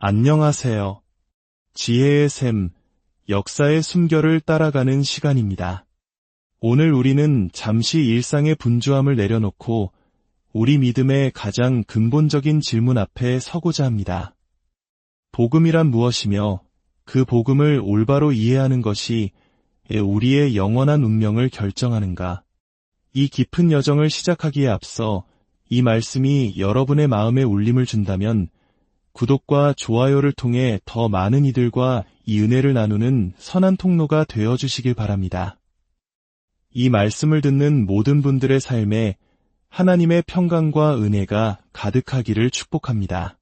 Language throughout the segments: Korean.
안녕하세요. 지혜의 샘, 역사의 숨결을 따라가는 시간입니다. 오늘 우리는 잠시 일상의 분주함을 내려놓고 우리 믿음의 가장 근본적인 질문 앞에 서고자 합니다. 복음이란 무엇이며 그 복음을 올바로 이해하는 것이 우리의 영원한 운명을 결정하는가? 이 깊은 여정을 시작하기에 앞서 이 말씀이 여러분의 마음에 울림을 준다면 구독과 좋아요를 통해 더 많은 이들과 이 은혜를 나누는 선한 통로가 되어주시길 바랍니다. 이 말씀을 듣는 모든 분들의 삶에 하나님의 평강과 은혜가 가득하기를 축복합니다.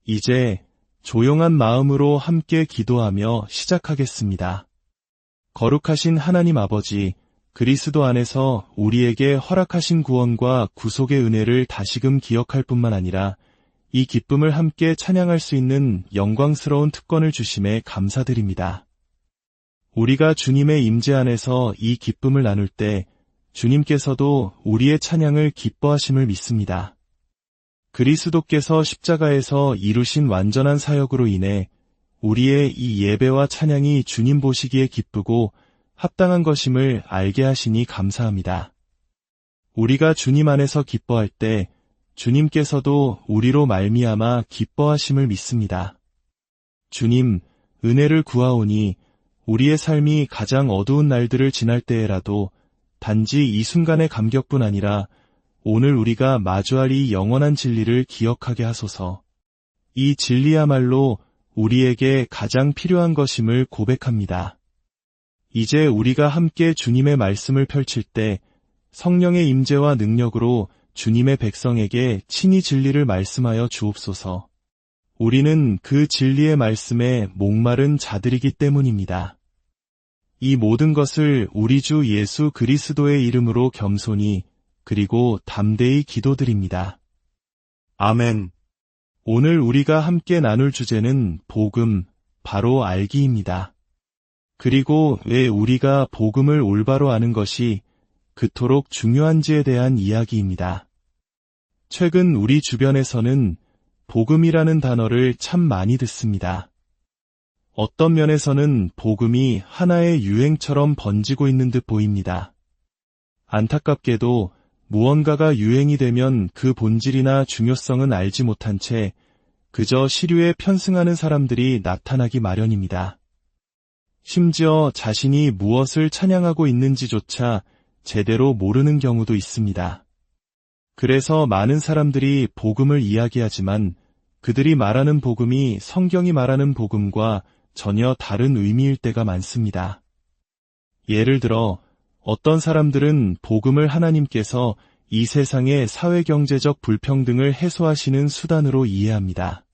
이제 조용한 마음으로 함께 기도하며 시작하겠습니다. 거룩하신 하나님 아버지, 그리스도 안에서 우리에게 허락하신 구원과 구속의 은혜를 다시금 기억할 뿐만 아니라 이 기쁨을 함께 찬양할 수 있는 영광스러운 특권을 주심에 감사드립니다. 우리가 주님의 임재 안에서 이 기쁨을 나눌 때 주님께서도 우리의 찬양을 기뻐하심을 믿습니다. 그리스도께서 십자가에서 이루신 완전한 사역으로 인해 우리의 이 예배와 찬양이 주님 보시기에 기쁘고 합당한 것임을 알게 하시니 감사합니다. 우리가 주님 안에서 기뻐할 때 주님께서도 우리로 말미암아 기뻐하심을 믿습니다. 주님, 은혜를 구하오니 우리의 삶이 가장 어두운 날들을 지날 때에라도 단지 이 순간의 감격뿐 아니라 오늘 우리가 마주할 이 영원한 진리를 기억하게 하소서. 이 진리야말로 우리에게 가장 필요한 것임을 고백합니다. 이제 우리가 함께 주님의 말씀을 펼칠 때 성령의 임재와 능력으로 주님의 백성에게 친히 진리를 말씀하여 주옵소서. 우리는 그 진리의 말씀에 목마른 자들이기 때문입니다. 이 모든 것을 우리 주 예수 그리스도의 이름으로 겸손히 그리고 담대히 기도드립니다. 아멘. 오늘 우리가 함께 나눌 주제는 복음, 바로 알기입니다. 그리고 왜 우리가 복음을 올바로 아는 것이 그토록 중요한지에 대한 이야기입니다. 최근 우리 주변에서는 복음이라는 단어를 참 많이 듣습니다. 어떤 면에서는 복음이 하나의 유행처럼 번지고 있는 듯 보입니다. 안타깝게도 무언가가 유행이 되면 그 본질이나 중요성은 알지 못한 채 그저 시류에 편승하는 사람들이 나타나기 마련입니다. 심지어 자신이 무엇을 찬양하고 있는지조차 제대로 모르는 경우도 있습니다. 그래서 많은 사람들이 복음을 이야기하지만 그들이 말하는 복음이 성경이 말하는 복음과 전혀 다른 의미일 때가 많습니다. 예를 들어 어떤 사람들은 복음을 하나님께서 이 세상의 사회경제적 불평등을 해소하시는 수단으로 이해합니다.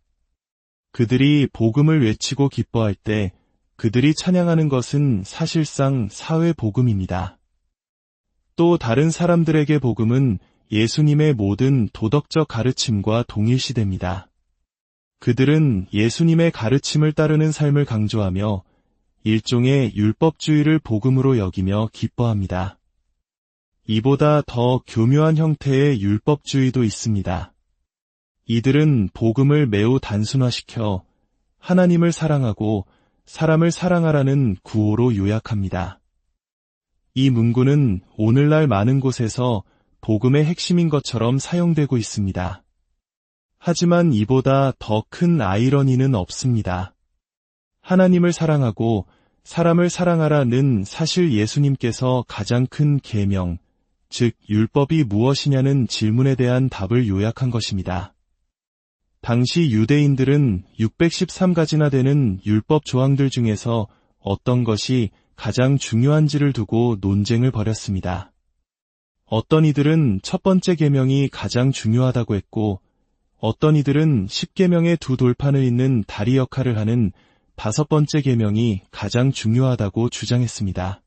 그들이 복음을 외치고 기뻐할 때 그들이 찬양하는 것은 사실상 사회복음입니다. 또 다른 사람들에게 복음은 예수님의 모든 도덕적 가르침과 동일시됩니다. 그들은 예수님의 가르침을 따르는 삶을 강조하며 일종의 율법주의를 복음으로 여기며 기뻐합니다. 이보다 더 교묘한 형태의 율법주의도 있습니다. 이들은 복음을 매우 단순화시켜 하나님을 사랑하고 사람을 사랑하라는 구호로 요약합니다. 이 문구는 오늘날 많은 곳에서 복음의 핵심인 것처럼 사용되고 있습니다. 하지만 이보다 더 큰 아이러니는 없습니다. 하나님을 사랑하고 사람을 사랑하라는 사실 예수님께서 가장 큰 계명, 즉 율법이 무엇이냐는 질문에 대한 답을 요약한 것입니다. 당시 유대인들은 613가지나 되는 율법 조항들 중에서 어떤 것이 가장 중요한지를 두고 논쟁을 벌였습니다. 어떤 이들은 첫 번째 계명이 가장 중요하다고 했고 어떤 이들은 10계명의 두 돌판을 잇는 다리 역할을 하는 5번째 계명이 가장 중요하다고 주장했습니다.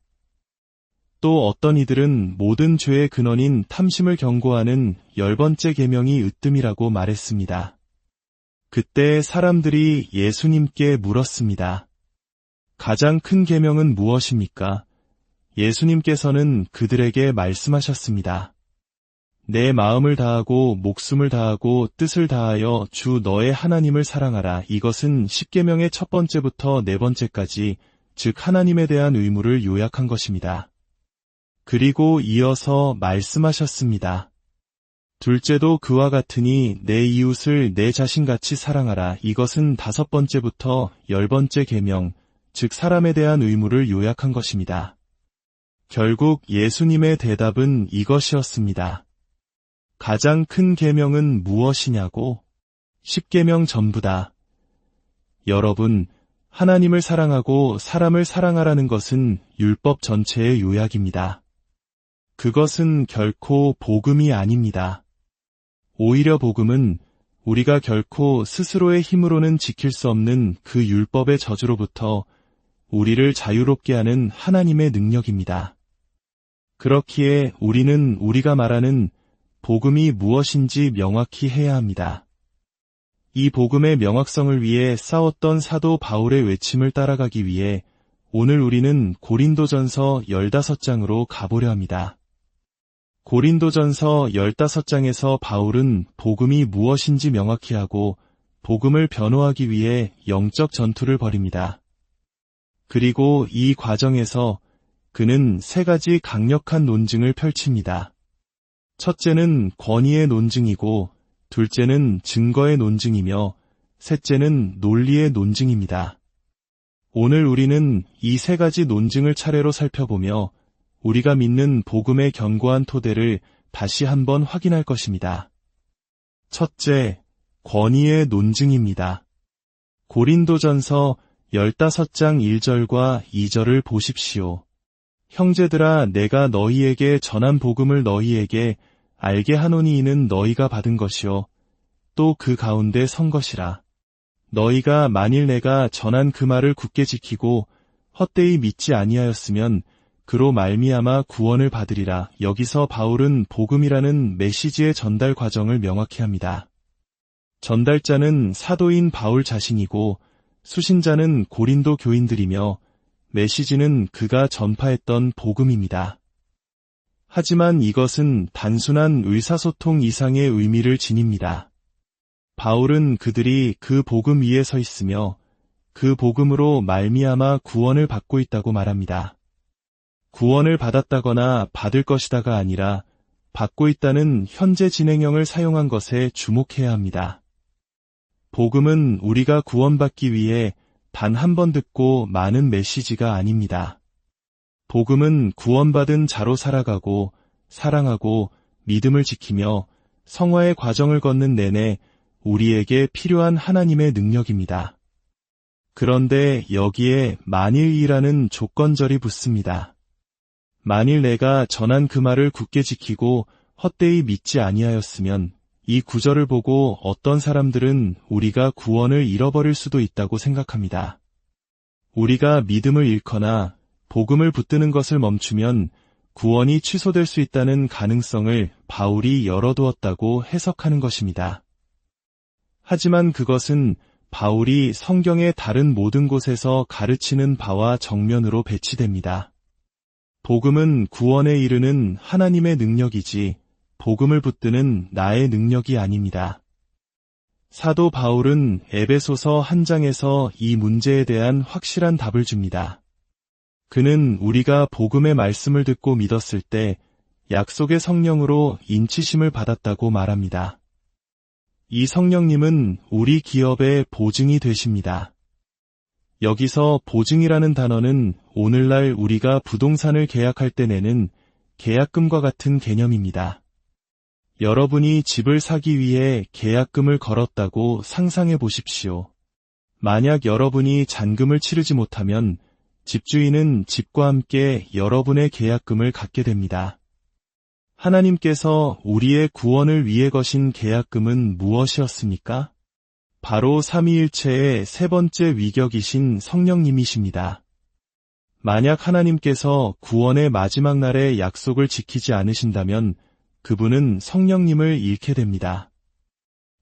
또 어떤 이들은 모든 죄의 근원인 탐심을 경고하는 10번째 계명이 으뜸이라고 말했습니다. 그때 사람들이 예수님께 물었습니다. 가장 큰 계명은 무엇입니까? 예수님께서는 그들에게 말씀하셨습니다. 내 마음을 다하고 목숨을 다하고 뜻을 다하여 주 너의 하나님을 사랑하라. 이것은 십계명의 첫 번째부터 네 번째까지, 즉 하나님에 대한 의무를 요약한 것입니다. 그리고 이어서 말씀하셨습니다. 둘째도 그와 같으니 내 이웃을 내 자신같이 사랑하라. 이것은 다섯 번째부터 열 번째 계명, 즉 사람에 대한 의무를 요약한 것입니다. 결국 예수님의 대답은 이것이었습니다. 가장 큰 계명은 무엇이냐고? 십계명 전부다. 여러분, 하나님을 사랑하고 사람을 사랑하라는 것은 율법 전체의 요약입니다. 그것은 결코 복음이 아닙니다. 오히려 복음은 우리가 결코 스스로의 힘으로는 지킬 수 없는 그 율법의 저주로부터 우리를 자유롭게 하는 하나님의 능력입니다. 그렇기에 우리는 우리가 말하는 복음이 무엇인지 명확히 해야 합니다. 이 복음의 명확성을 위해 싸웠던 사도 바울의 외침을 따라가기 위해 오늘 우리는 고린도전서 15장으로 가보려 합니다. 고린도전서 15장에서 바울은 복음이 무엇인지 명확히 하고 복음을 변호하기 위해 영적 전투를 벌입니다. 그리고 이 과정에서 그는 세 가지 강력한 논증을 펼칩니다. 첫째는 권위의 논증이고, 둘째는 증거의 논증이며, 셋째는 논리의 논증입니다. 오늘 우리는 이 세 가지 논증을 차례로 살펴보며 우리가 믿는 복음의 견고한 토대를 다시 한번 확인할 것입니다. 첫째, 권위의 논증입니다. 고린도전서 15장 1절과 2절을 보십시오. 형제들아, 내가 너희에게 전한 복음을 너희에게 알게 하노니 이는 너희가 받은 것이요 또 그 가운데 선 것이라. 너희가 만일 내가 전한 그 말을 굳게 지키고 헛되이 믿지 아니하였으면 그로 말미암아 구원을 받으리라. 여기서 바울은 복음이라는 메시지의 전달 과정을 명확히 합니다. 전달자는 사도인 바울 자신이고 수신자는 고린도 교인들이며 메시지는 그가 전파했던 복음입니다. 하지만 이것은 단순한 의사소통 이상의 의미를 지닙니다. 바울은 그들이 그 복음 위에 서 있으며 그 복음으로 말미암아 구원을 받고 있다고 말합니다. 구원을 받았다거나 받을 것이다가 아니라 받고 있다는 현재 진행형을 사용한 것에 주목해야 합니다. 복음은 우리가 구원받기 위해 단 한 번 듣고 많은 메시지가 아닙니다. 복음은 구원받은 자로 살아가고 사랑하고 믿음을 지키며 성화의 과정을 걷는 내내 우리에게 필요한 하나님의 능력입니다. 그런데 여기에 만일이라는 조건절이 붙습니다. 만일 내가 전한 그 말을 굳게 지키고 헛되이 믿지 아니하였으면, 이 구절을 보고 어떤 사람들은 우리가 구원을 잃어버릴 수도 있다고 생각합니다. 우리가 믿음을 잃거나 복음을 붙드는 것을 멈추면 구원이 취소될 수 있다는 가능성을 바울이 열어두었다고 해석하는 것입니다. 하지만 그것은 바울이 성경의 다른 모든 곳에서 가르치는 바와 정면으로 배치됩니다. 복음은 구원에 이르는 하나님의 능력이지 복음을 붙드는 나의 능력이 아닙니다. 사도 바울은 에베소서 1장에서 이 문제에 대한 확실한 답을 줍니다. 그는 우리가 복음의 말씀을 듣고 믿었을 때 약속의 성령으로 인치심을 받았다고 말합니다. 이 성령님은 우리 기업의 보증이 되십니다. 여기서 보증이라는 단어는 오늘날 우리가 부동산을 계약할 때 내는 계약금과 같은 개념입니다. 여러분이 집을 사기 위해 계약금을 걸었다고 상상해 보십시오. 만약 여러분이 잔금을 치르지 못하면 집주인은 집과 함께 여러분의 계약금을 갖게 됩니다. 하나님께서 우리의 구원을 위해 거신 계약금은 무엇이었습니까? 바로 삼위일체의 세 번째 위격이신 성령님이십니다. 만약 하나님께서 구원의 마지막 날의 약속을 지키지 않으신다면 그분은 성령님을 잃게 됩니다.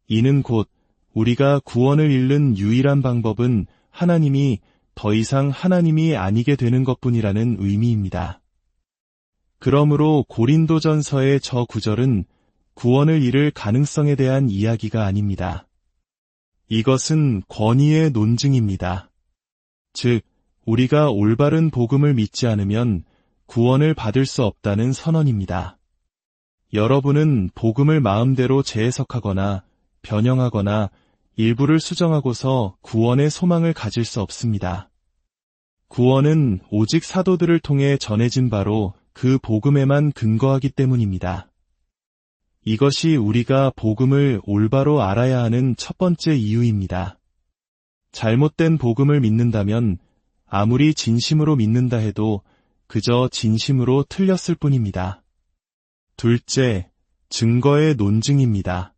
이는 곧 우리가 구원을 잃는 유일한 방법은 하나님이 더 이상 하나님이 아니게 되는 것뿐이라는 의미입니다. 그러므로 고린도전서의 저 구절은 구원을 이룰 가능성에 대한 이야기가 아닙니다. 이것은 권위의 논증입니다. 즉, 우리가 올바른 복음을 믿지 않으면 구원을 받을 수 없다는 선언입니다. 여러분은 복음을 마음대로 재해석하거나 변형하거나 일부를 수정하고서 구원의 소망을 가질 수 없습니다. 구원은 오직 사도들을 통해 전해진 바로 그 복음에만 근거하기 때문입니다. 이것이 우리가 복음을 올바로 알아야 하는 첫 번째 이유입니다. 잘못된 복음을 믿는다면 아무리 진심으로 믿는다 해도 그저 진심으로 틀렸을 뿐입니다. 둘째, 증거의 논증입니다.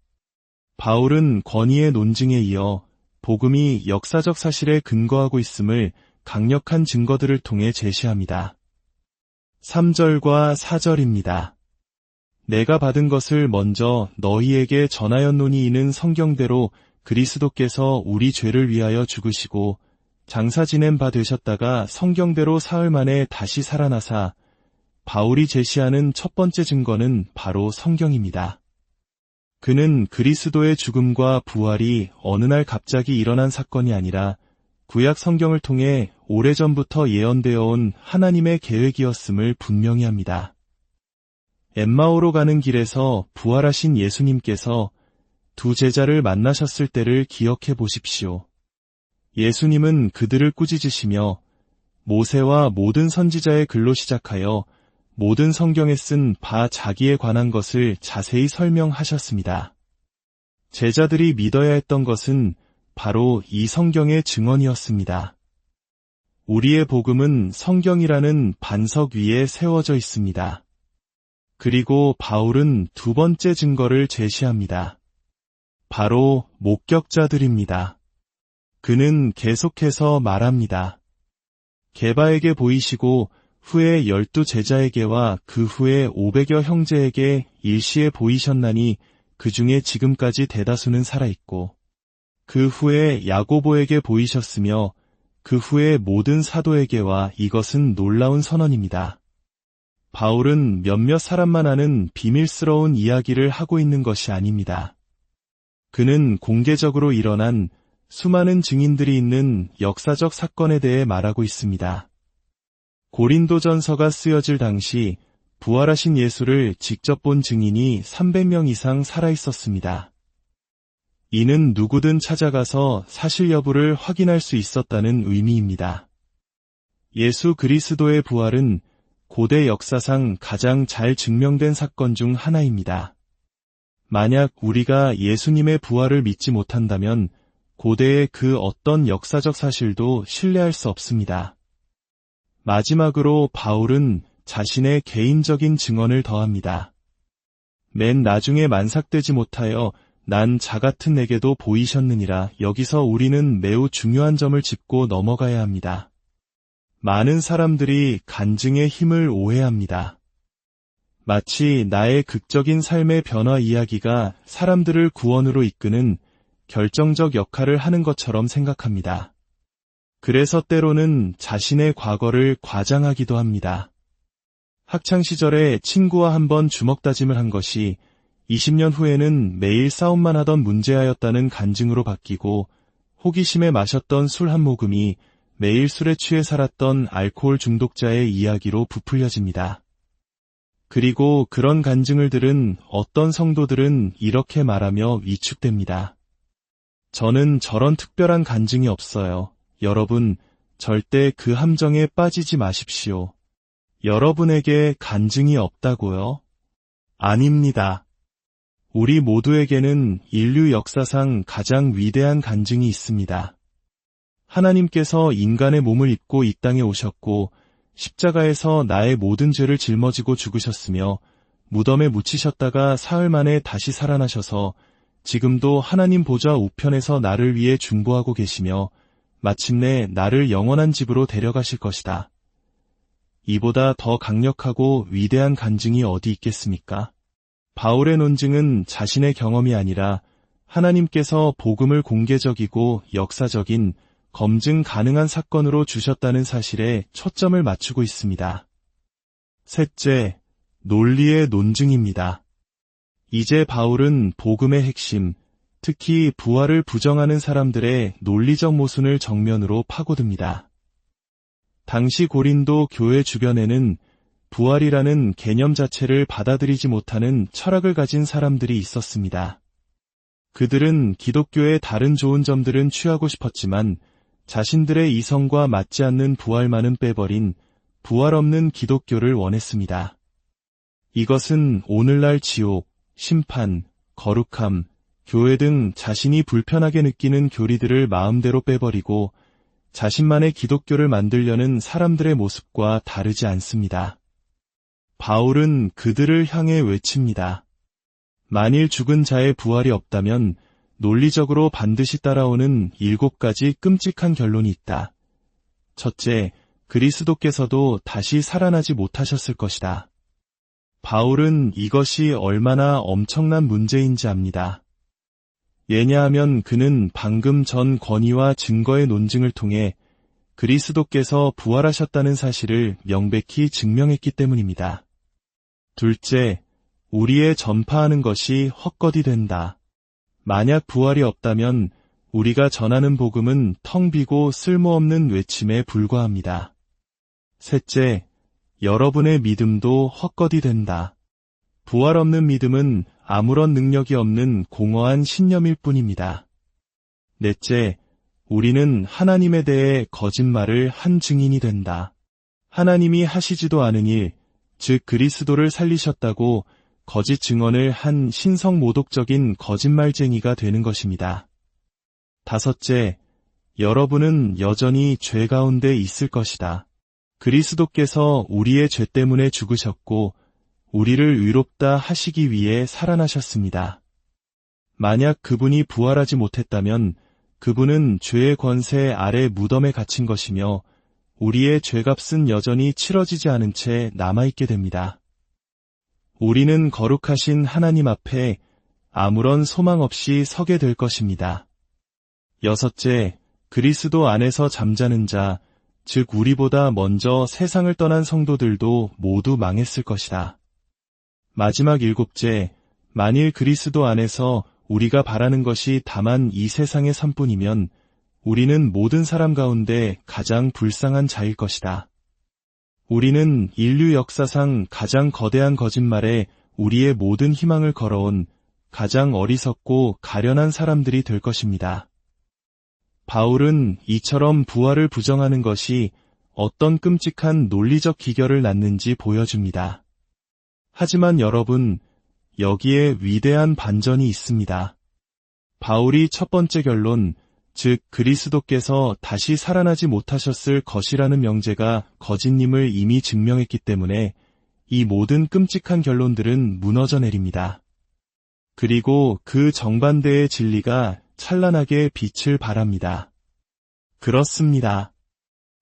바울은 권위의 논증에 이어 복음이 역사적 사실에 근거하고 있음을 강력한 증거들을 통해 제시합니다. 3절과 4절입니다. 내가 받은 것을 먼저 너희에게 전하였노니 이는 성경대로 그리스도께서 우리 죄를 위하여 죽으시고 장사 지낸 바 되셨다가 성경대로 사흘 만에 다시 살아나사 바울이 제시하는 첫 번째 증거는 바로 성경입니다. 그는 그리스도의 죽음과 부활이 어느 날 갑자기 일어난 사건이 아니라 구약 성경을 통해 오래전부터 예언되어 온 하나님의 계획이었음을 분명히 합니다. 엠마오로 가는 길에서 부활하신 예수님께서 두 제자를 만나셨을 때를 기억해 보십시오. 예수님은 그들을 꾸짖으시며 모세와 모든 선지자의 글로 시작하여 모든 성경에 쓴 바 자기에 관한 것을 자세히 설명하셨습니다. 제자들이 믿어야 했던 것은 바로 이 성경의 증언이었습니다. 우리의 복음은 성경이라는 반석 위에 세워져 있습니다. 그리고 바울은 두 번째 증거를 제시합니다. 바로 목격자들입니다. 그는 계속해서 말합니다. 게바에게 보이시고 후에 12 제자에게와 그 후에 500여 형제에게 일시에 보이셨나니 그 중에 지금까지 대다수는 살아있고 그 후에 야고보에게 보이셨으며 그 후에 모든 사도에게와 이것은 놀라운 선언입니다. 바울은 몇몇 사람만 아는 비밀스러운 이야기를 하고 있는 것이 아닙니다. 그는 공개적으로 일어난 수많은 증인들이 있는 역사적 사건에 대해 말하고 있습니다. 고린도전서가 쓰여질 당시 부활하신 예수를 직접 본 증인이 300명 이상 살아있었습니다. 이는 누구든 찾아가서 사실 여부를 확인할 수 있었다는 의미입니다. 예수 그리스도의 부활은 고대 역사상 가장 잘 증명된 사건 중 하나입니다. 만약 우리가 예수님의 부활을 믿지 못한다면 고대의 그 어떤 역사적 사실도 신뢰할 수 없습니다. 마지막으로 바울은 자신의 개인적인 증언을 더합니다. 맨 나중에 만삭되지 못하여 난 자같은 내게도 보이셨느니라. 여기서 우리는 매우 중요한 점을 짚고 넘어가야 합니다. 많은 사람들이 간증의 힘을 오해합니다. 마치 나의 극적인 삶의 변화 이야기가 사람들을 구원으로 이끄는 결정적 역할을 하는 것처럼 생각합니다. 그래서 때로는 자신의 과거를 과장하기도 합니다. 학창시절에 친구와 한번 주먹다짐을 한 것이 20년 후에는 매일 싸움만 하던 문제아였다는 간증으로 바뀌고 호기심에 마셨던 술 한 모금이 매일 술에 취해 살았던 알코올 중독자의 이야기로 부풀려집니다. 그리고 그런 간증을 들은 어떤 성도들은 이렇게 말하며 위축됩니다. 저는 저런 특별한 간증이 없어요. 여러분, 절대 그 함정에 빠지지 마십시오. 여러분에게 간증이 없다고요? 아닙니다. 우리 모두에게는 인류 역사상 가장 위대한 간증이 있습니다. 하나님께서 인간의 몸을 입고 이 땅에 오셨고 십자가에서 나의 모든 죄를 짊어지고 죽으셨으며 무덤에 묻히셨다가 사흘 만에 다시 살아나셔서 지금도 하나님 보좌 우편에서 나를 위해 중보하고 계시며 마침내 나를 영원한 집으로 데려가실 것이다. 이보다 더 강력하고 위대한 간증이 어디 있겠습니까? 바울의 논증은 자신의 경험이 아니라 하나님께서 복음을 공개적이고 역사적인 검증 가능한 사건으로 주셨다는 사실에 초점을 맞추고 있습니다. 셋째, 논리의 논증입니다. 이제 바울은 복음의 핵심, 특히 부활을 부정하는 사람들의 논리적 모순을 정면으로 파고듭니다. 당시 고린도 교회 주변에는 부활이라는 개념 자체를 받아들이지 못하는 철학을 가진 사람들이 있었습니다. 그들은 기독교의 다른 좋은 점들은 취하고 싶었지만 자신들의 이성과 맞지 않는 부활만은 빼버린 부활 없는 기독교를 원했습니다. 이것은 오늘날 지옥, 심판, 거룩함, 교회 등 자신이 불편하게 느끼는 교리들을 마음대로 빼버리고 자신만의 기독교를 만들려는 사람들의 모습과 다르지 않습니다. 바울은 그들을 향해 외칩니다. 만일 죽은 자의 부활이 없다면 논리적으로 반드시 따라오는 7가지 끔찍한 결론이 있다. 첫째, 그리스도께서도 다시 살아나지 못하셨을 것이다. 바울은 이것이 얼마나 엄청난 문제인지 압니다. 왜냐하면 그는 방금 전 권위와 증거의 논증을 통해 그리스도께서 부활하셨다는 사실을 명백히 증명했기 때문입니다. 둘째, 우리의 전파하는 것이 헛것이 된다. 만약 부활이 없다면 우리가 전하는 복음은 텅 비고 쓸모없는 외침에 불과합니다. 셋째, 여러분의 믿음도 헛것이 된다. 부활 없는 믿음은 아무런 능력이 없는 공허한 신념일 뿐입니다. 넷째, 우리는 하나님에 대해 거짓말을 한 증인이 된다. 하나님이 하시지도 않은 일, 즉 그리스도를 살리셨다고 거짓 증언을 한 신성모독적인 거짓말쟁이가 되는 것입니다. 다섯째, 여러분은 여전히 죄 가운데 있을 것이다. 그리스도께서 우리의 죄 때문에 죽으셨고 우리를 의롭다 하시기 위해 살아나셨습니다. 만약 그분이 부활하지 못했다면 그분은 죄의 권세 아래 무덤에 갇힌 것이며 우리의 죄값은 여전히 치러지지 않은 채 남아있게 됩니다. 우리는 거룩하신 하나님 앞에 아무런 소망 없이 서게 될 것입니다. 여섯째, 그리스도 안에서 잠자는 자, 즉 우리보다 먼저 세상을 떠난 성도들도 모두 망했을 것이다. 마지막 7째, 만일 그리스도 안에서 우리가 바라는 것이 다만 이 세상의 삶뿐이면 우리는 모든 사람 가운데 가장 불쌍한 자일 것이다. 우리는 인류 역사상 가장 거대한 거짓말에 우리의 모든 희망을 걸어온 가장 어리석고 가련한 사람들이 될 것입니다. 바울은 이처럼 부활을 부정하는 것이 어떤 끔찍한 논리적 기결을 낳는지 보여줍니다. 하지만 여러분, 여기에 위대한 반전이 있습니다. 바울이 첫 번째 결론, 즉 그리스도께서 다시 살아나지 못하셨을 것이라는 명제가 거짓임을 이미 증명했기 때문에 이 모든 끔찍한 결론들은 무너져 내립니다. 그리고 그 정반대의 진리가 찬란하게 빛을 발합니다. 그렇습니다.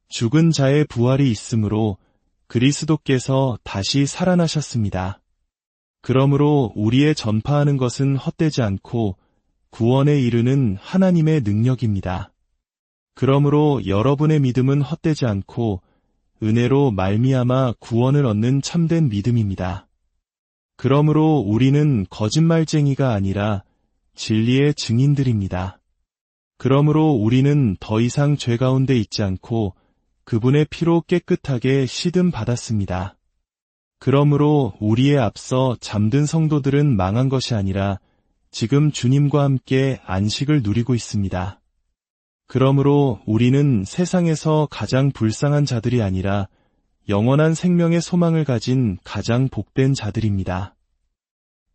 죽은 자의 부활이 있으므로 그리스도께서 다시 살아나셨습니다. 그러므로 우리의 전파하는 것은 헛되지 않고 구원에 이르는 하나님의 능력입니다. 그러므로 여러분의 믿음은 헛되지 않고 은혜로 말미암아 구원을 얻는 참된 믿음입니다. 그러므로 우리는 거짓말쟁이가 아니라 진리의 증인들입니다. 그러므로 우리는 더 이상 죄 가운데 있지 않고 그분의 피로 깨끗하게 씻음 받았습니다. 그러므로 우리에 앞서 잠든 성도들은 망한 것이 아니라 지금 주님과 함께 안식을 누리고 있습니다. 그러므로 우리는 세상에서 가장 불쌍한 자들이 아니라 영원한 생명의 소망을 가진 가장 복된 자들입니다.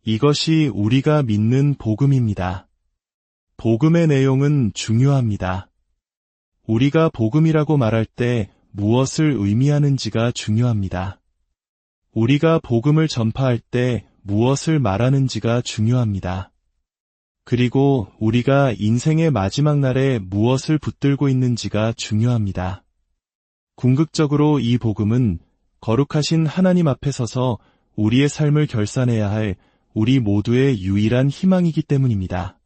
이것이 우리가 믿는 복음입니다. 복음의 내용은 중요합니다. 우리가 복음이라고 말할 때 무엇을 의미하는지가 중요합니다. 우리가 복음을 전파할 때 무엇을 말하는지가 중요합니다. 그리고 우리가 인생의 마지막 날에 무엇을 붙들고 있는지가 중요합니다. 궁극적으로 이 복음은 거룩하신 하나님 앞에 서서 우리의 삶을 결산해야 할 우리 모두의 유일한 희망이기 때문입니다.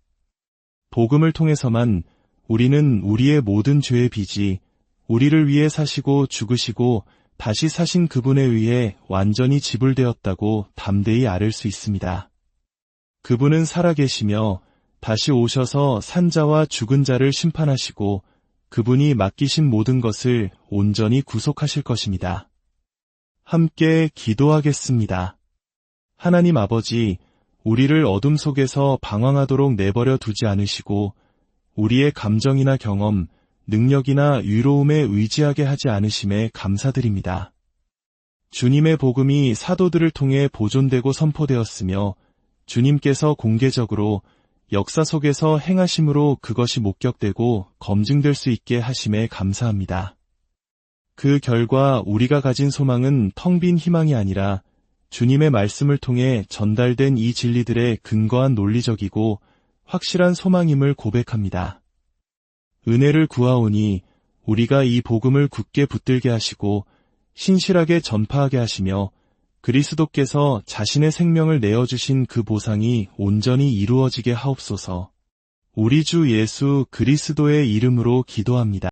복음을 통해서만 우리는 우리의 모든 죄의 빚이 우리를 위해 사시고 죽으시고 다시 사신 그분에 의해 완전히 지불되었다고 담대히 아뢰 수 있습니다. 그분은 살아계시며 다시 오셔서 산자와 죽은 자를 심판하시고 그분이 맡기신 모든 것을 온전히 구속하실 것입니다. 함께 기도하겠습니다. 하나님 아버지, 우리를 어둠 속에서 방황하도록 내버려 두지 않으시고 우리의 감정이나 경험, 능력이나 위로움에 의지하게 하지 않으심에 감사드립니다. 주님의 복음이 사도들을 통해 보존되고 선포되었으며 주님께서 공개적으로 역사 속에서 행하심으로 그것이 목격되고 검증될 수 있게 하심에 감사합니다. 그 결과 우리가 가진 소망은 텅 빈 희망이 아니라 주님의 말씀을 통해 전달된 이 진리들의 근거한 논리적이고 확실한 소망임을 고백합니다. 은혜를 구하오니 우리가 이 복음을 굳게 붙들게 하시고 신실하게 전파하게 하시며 그리스도께서 자신의 생명을 내어주신 그 보상이 온전히 이루어지게 하옵소서. 우리 주 예수 그리스도의 이름으로 기도합니다.